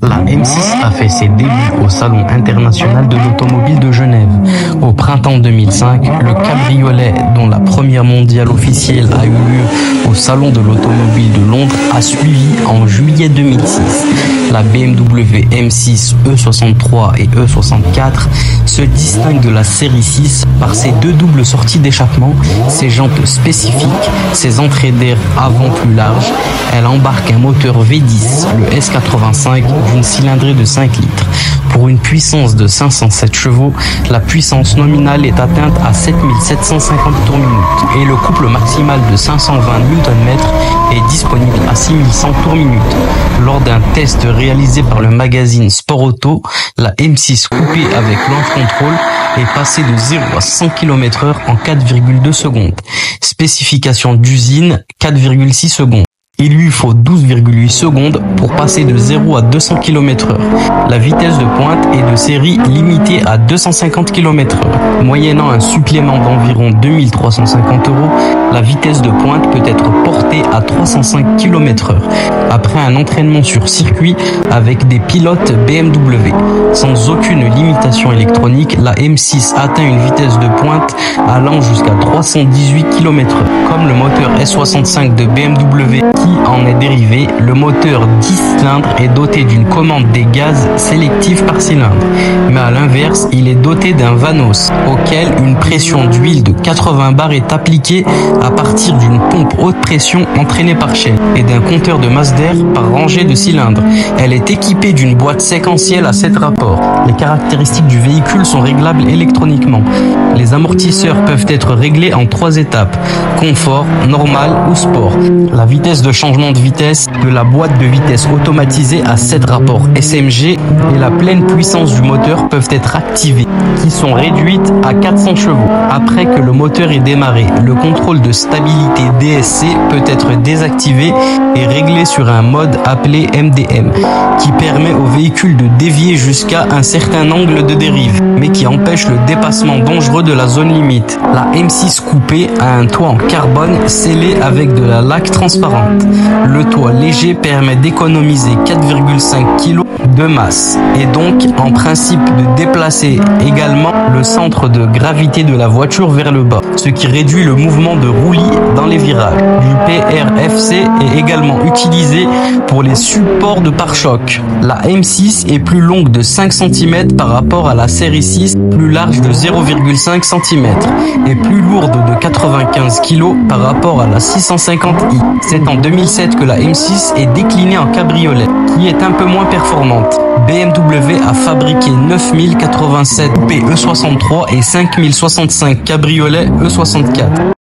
La M6 a fait ses débuts au Salon international de l'automobile de Genève. Au printemps 2005, le cabriolet, dont la première mondiale officielle a eu lieu au Salon de l'automobile de Londres, a suivi en juillet 2006. La BMW M6 E63 et E64 se distingue de la série 6 par ses deux doubles sorties d'échappement, ses jantes spécifiques, ses entrées d'air avant plus larges. Elle embarque un moteur V10, le S85, d'une cylindrée de 5 litres. Pour une puissance de 507 chevaux, la puissance nominale est atteinte à 7750 tours minute et le couple maximal de 520 Nm est disponible à 6100 tours minute. Lors d'un test réalisé par le magazine Sport Auto, la M6 coupée avec launch control est passée de 0 à 100 km/h en 4,2 secondes. Spécification d'usine, 4,6 secondes. Il lui faut 12,8 secondes pour passer de 0 à 200 km/h. La vitesse de pointe est de série limitée à 250 km/h. Moyennant un supplément d'environ 2350 €, la vitesse de pointe peut être portée à 305 km/h. Après un entraînement sur circuit avec des pilotes BMW. Sans aucune limitation électronique, la M6 atteint une vitesse de pointe allant jusqu'à 318 km/h. Comme le moteur S65 de BMW qui en est dérivé, le moteur 10 cylindres est doté d'une commande des gaz sélective par cylindre. Mais à l'inverse, il est doté d'un Vanos, auquel une pression d'huile de 80 bars est appliquée à partir d'une pompe haute pression entraînée par chaîne et d'un compteur de masse d'air par rangée de cylindres. Elle est équipée d'une boîte séquentielle à 7 rapports. Les caractéristiques du véhicule sont réglables électroniquement. Les amortisseurs peuvent être réglés en 3 étapes: confort, normal ou sport. La vitesse de changement de vitesse de la boîte de vitesse automatisée à 7 rapports SMG et la pleine puissance du moteur peuvent être activées, qui sont réduites à 400 chevaux. Après que le moteur est démarré, le contrôle de stabilité DSC peut être désactivé et réglé sur un mode appelé MDM, qui permet au véhicule de dévier jusqu'à un certain angle de dérive, mais qui empêche le dépassement dangereux de la zone limite. La M6 coupée a un toit en carbone scellé avec de la laque transparente. Le toit léger permet d'économiser 4,5 kg de masse et donc en principe de déplacer également le centre de gravité de la voiture vers le bas, ce qui réduit le mouvement de roulis dans les virages. Du PRFC est également utilisé pour les supports de pare-choc. La M6 est plus longue de 5 cm par rapport à la série 6, plus large de 0,5 cm et plus lourde de 95 kg par rapport à la 650i. C'est en 2007 que la M6 est déclinée en cabriolet, qui est un peu moins performante. BMW a fabriqué 9087 coupé E63 et 5065 cabriolet E64.